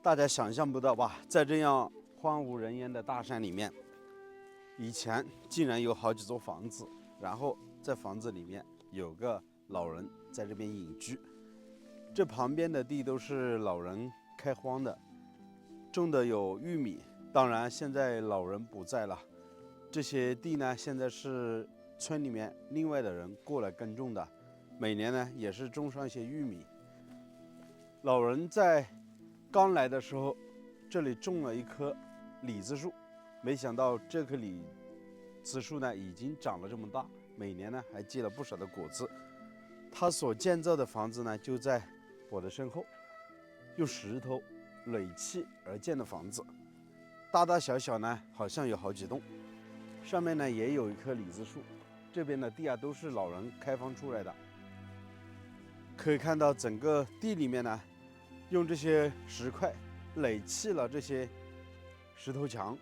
大家想象不到吧，在这样荒无人烟的大山里面，以前竟然有好几座房子，然后在房子里面有个老人在这边隐居。这旁边的地都是老人开荒的，种的有玉米。当然现在老人不在了，这些地呢现在是村里面另外的人过来耕种的，每年呢也是种上一些玉米。老人在刚来的时候，这里种了一棵李子树，没想到这棵李子树呢已经长了这么大，每年呢还结了不少的果子。他所建造的房子呢就在我的身后，用石头垒砌而建的房子，大大小小呢好像有好几栋，上面呢也有一棵李子树。这边的地啊都是老人开放出来的，可以看到整个地里面呢用这些石块垒砌了这些石头墙，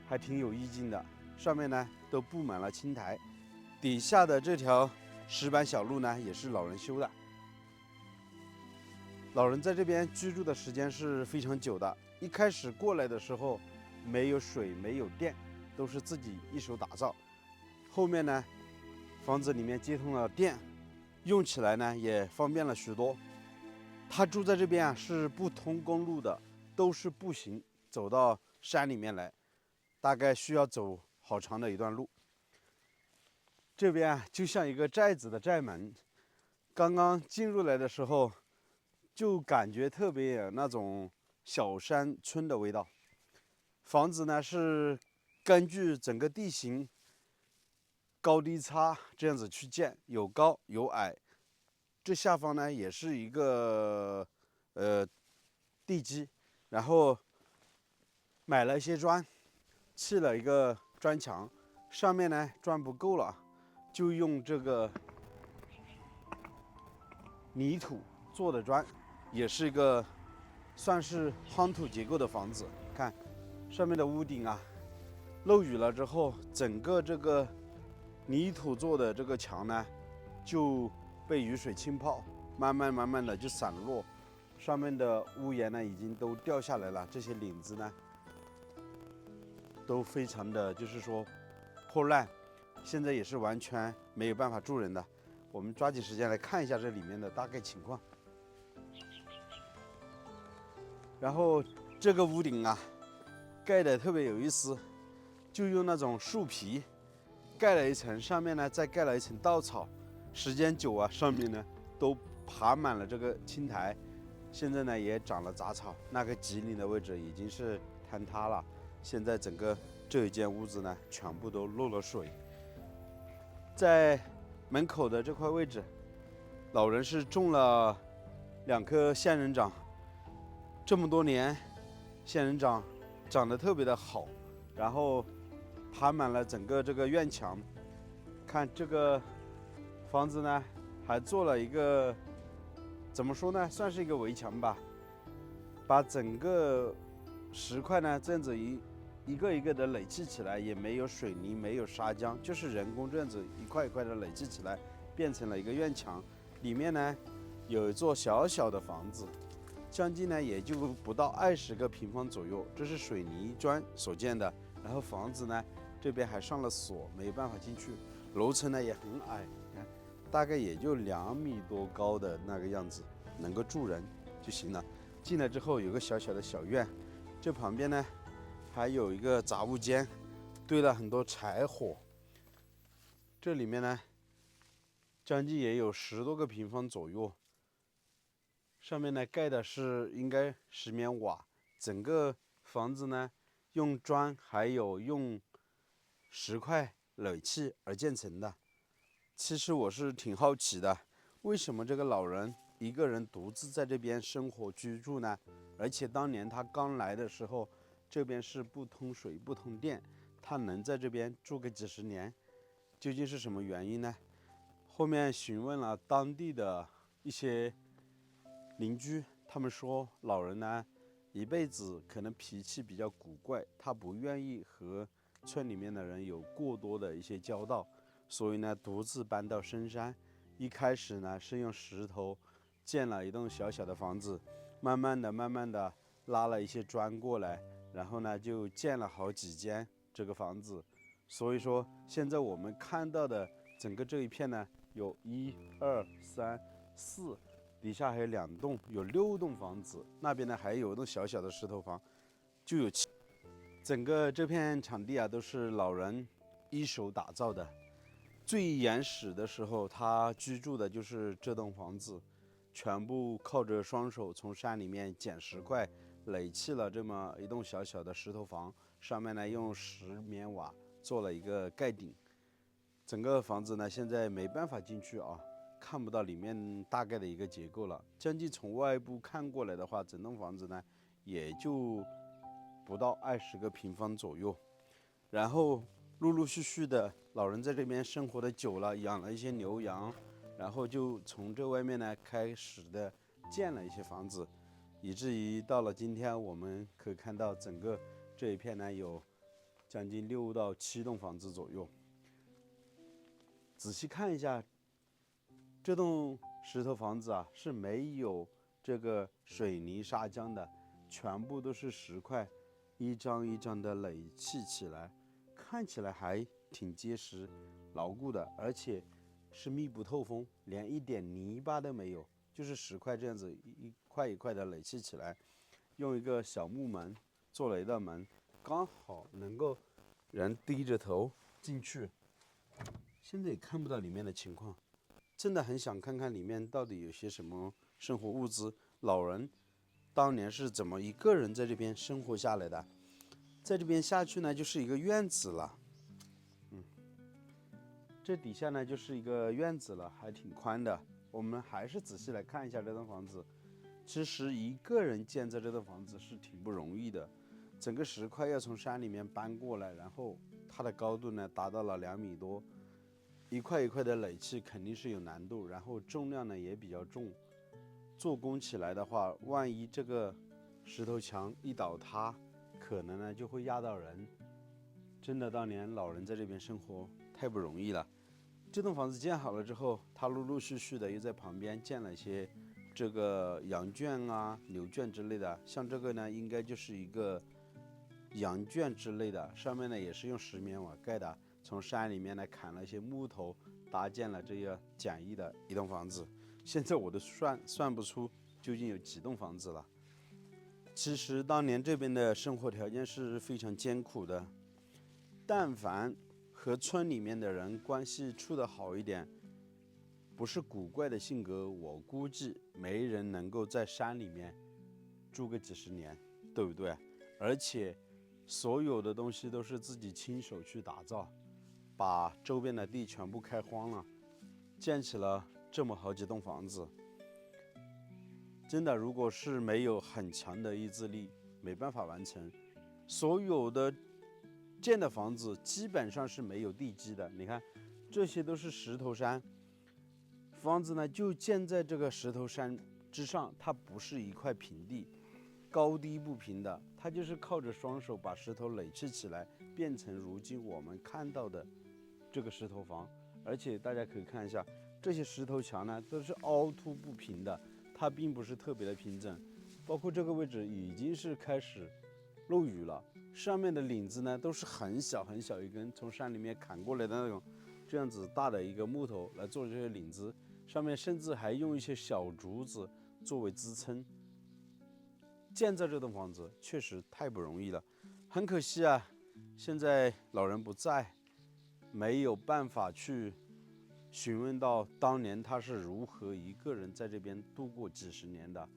还挺有意境的。上面呢都布满了青苔，底下的这条石板小路呢也是老人修的。老人在这边居住的时间是非常久的，一开始过来的时候没有水没有电，都是自己一手打造。后面呢房子里面接通了电，用起来呢也方便了许多。他住在这边啊是不通公路的，都是步行走到山里面来，大概需要走好长的一段路。这边啊就像一个寨子的寨门，刚刚进入来的时候就感觉特别有那种小山村的味道。房子呢是根据整个地形高低差这样子去建，有高有矮。这下方呢也是一个地基，然后买了一些砖，砌了一个砖墙，上面呢砖不够了，就用这个泥土做的砖，也是一个算是夯土结构的房子。看上面的屋顶啊，漏雨了之后，整个这个泥土做的这个墙呢就被雨水浸泡，慢慢的就散落，上面的屋檐呢已经都掉下来了，这些领子呢都非常的就是说破烂，现在也是完全没有办法住人的。我们抓紧时间来看一下这里面的大概情况。然后这个屋顶啊盖的特别有意思，就用那种树皮盖了一层，上面呢再盖了一层稻草，时间久啊上面呢都爬满了这个青苔，现在呢也长了杂草，那个吉林的位置已经是坍塌了，现在整个这一间屋子呢全部都漏了水。在门口的这块位置，老人是种了2棵仙人掌，这么多年仙人掌长得特别的好，然后爬满了整个这个院墙。看这个房子呢还做了一个怎么说呢，算是一个围墙吧，把整个石块呢这样子一个一个的垒砌起来，也没有水泥没有砂浆，就是人工这样子一块一块的累砌起来，变成了一个院墙。里面呢有一座小小的房子，将近呢也就不到20个平方左右，这是水泥砖所建的。然后房子呢这边还上了锁，没有办法进去。楼层呢也很矮，你看大概也就2米多高的那个样子，能够住人就行了。进来之后有个小小的小院，这旁边呢还有一个杂物间，堆了很多柴火。这里面呢将近也有10多个平方左右，上面呢盖的是应该石棉瓦，整个房子呢用砖还有用石块垒砌而建成的。其实我是挺好奇的，为什么这个老人一个人独自在这边生活居住呢？而且当年他刚来的时候，这边是不通水不通电，他能在这边住个几十年，究竟是什么原因呢？后面询问了当地的一些邻居，他们说老人呢一辈子可能脾气比较古怪，他不愿意和村里面的人有过多的一些交道，所以呢独自搬到深山。一开始呢是用石头建了一栋小小的房子，慢慢的拉了一些砖过来，然后呢就建了好几间这个房子。所以说现在我们看到的整个这一片呢，有1、2、3、4，底下还有2栋，有6栋房子。那边呢还有一栋小小的石头房，就有7。整个这片场地啊，都是老人一手打造的。最原始的时候，他居住的就是这栋房子，全部靠着双手从山里面捡石块，垒砌了这么一栋小小的石头房，上面呢用石棉瓦做了一个盖顶。整个房子呢现在没办法进去啊，看不到里面大概的一个结构了。将近从外部看过来的话，整栋房子呢也就不到20个平方左右。然后陆陆续续的老人在这边生活的久了，养了一些牛羊，然后就从这外面呢开始的建了一些房子，以至于到了今天，我们可以看到整个这一片呢有将近6到7栋房子左右。仔细看一下，这栋石头房子啊是没有这个水泥砂浆的，全部都是石块，一张一张的垒砌起来，看起来还挺结实牢固的，而且是密不透风，连一点泥巴都没有，就是石块这样子一块一块的垒砌起来。用一个小木门做了一道门，刚好能够人低着头进去。现在也看不到里面的情况，真的很想看看里面到底有些什么生活物资，老人当年是怎么一个人在这边生活下来的。在这边下去呢就是一个院子了，这底下呢就是一个院子了，还挺宽的。我们还是仔细来看一下这栋房子。其实一个人建造这栋房子是挺不容易的，整个石块要从山里面搬过来，然后它的高度呢达到了2米多，一块一块的垒砌肯定是有难度，然后重量呢也比较重。做工起来的话，万一这个石头墙一倒塌，可能呢就会压到人。真的，当年老人在这边生活太不容易了。这栋房子建好了之后，他陆陆续续的又在旁边建了一些这个羊圈啊、牛圈之类的。像这个呢，应该就是一个羊圈之类的，上面呢也是用石棉瓦盖的，从山里面呢砍了一些木头，搭建了这样简易的一栋房子。现在我都算不出究竟有几栋房子了。其实当年这边的生活条件是非常艰苦的，但凡和村里面的人关系处得好一点，不是古怪的性格，我估计没人能够在山里面住个几十年，对不对？而且所有的东西都是自己亲手去打造，把周边的地全部开荒了，建起了这么好几栋房子。真的，如果是没有很强的意志力，没办法完成。所有的建的房子基本上是没有地基的，你看，这些都是石头山，房子呢就建在这个石头山之上，它不是一块平地，高低不平的，它就是靠着双手把石头垒砌起来，变成如今我们看到的这个石头房。而且大家可以看一下，这些石头墙呢都是凹凸不平的，它并不是特别的平整，包括这个位置已经是开始漏雨了，上面的领子呢都是很小很小一根，从山里面砍过来的那种，这样子大的一个木头来做这些领子，上面甚至还用一些小竹子作为支撑。建造这栋房子确实太不容易了，很可惜啊，现在老人不在，没有办法去询问到当年他是如何一个人在这边度过几十年的。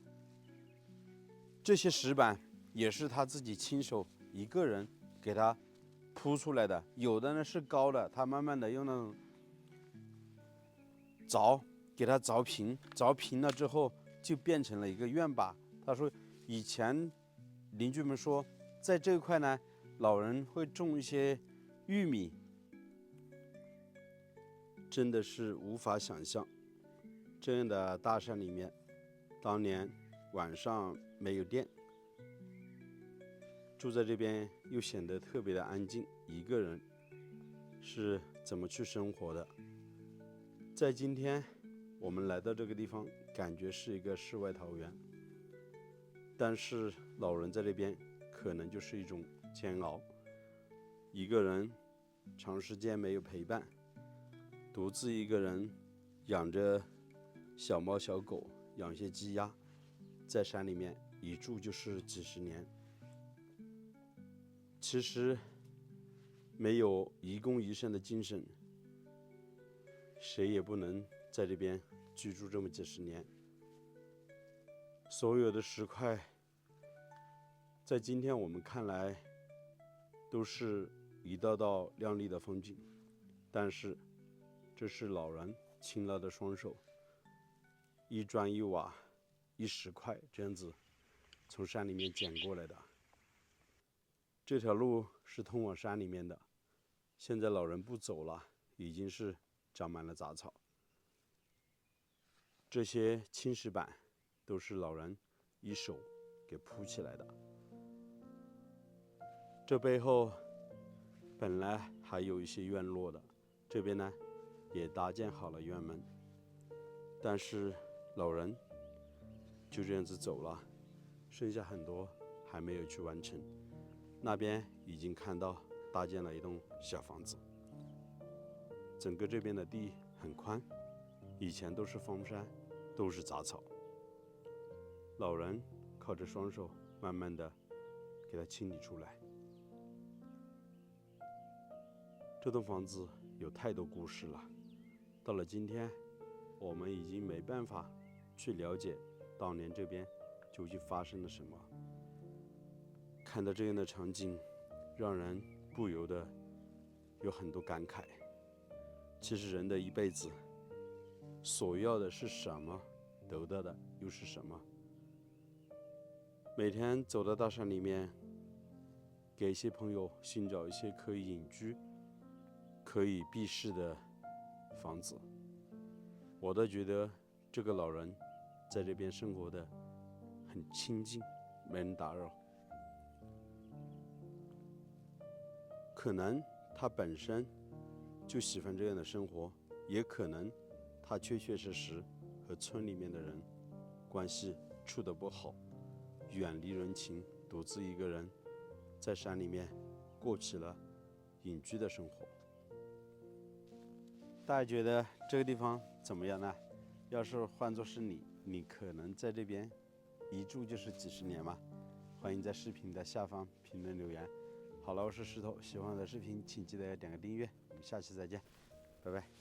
这些石板也是他自己亲手一个人给他铺出来的，有的呢是高的，他慢慢的用那种凿给它凿平，凿平了之后就变成了一个院坝。他说以前邻居们说，在这一块呢，老人会种一些玉米，真的是无法想象，这样的大山里面，当年晚上没有电，住在这边又显得特别的安静，一个人是怎么去生活的。在今天我们来到这个地方，感觉是一个世外桃源。但是老人在这边可能就是一种煎熬，一个人长时间没有陪伴，独自一个人养着小猫小狗，养些鸡鸭，在山里面一住就是几十年。其实没有一公一生的精神，谁也不能在这边居住这么几十年。所有的石块在今天我们看来都是一道道亮丽的风景，但是这是老人勤劳的双手，一砖一瓦一石块这样子从山里面捡过来的。这条路是通往山里面的，现在老人不走了，已经是长满了杂草。这些青石板都是老人一手给铺起来的。这背后本来还有一些院落的，这边呢也搭建好了院门，但是老人就这样子走了，剩下很多还没有去完成。那边已经看到搭建了一栋小房子，整个这边的地很宽，以前都是荒山，都是杂草。老人靠着双手慢慢的给它清理出来。这栋房子有太多故事了，到了今天我们已经没办法去了解当年这边究竟发生了什么。看到这样的场景，让人不由得有很多感慨。其实人的一辈子所要的是什么，得到的又是什么？每天走到大山里面，给一些朋友寻找一些可以隐居、可以避世的房子，我都觉得这个老人在这边生活的很清静，没人打扰。可能他本身就喜欢这样的生活，也可能他确确实实和村里面的人关系处得不好，远离人情，独自一个人在山里面过起了隐居的生活。大家觉得这个地方怎么样呢？要是换作是你可能在这边一住就是几十年吗？欢迎在视频的下方评论留言。好了，我是石头，喜欢我的视频请记得要点个订阅，我们下期再见，拜拜。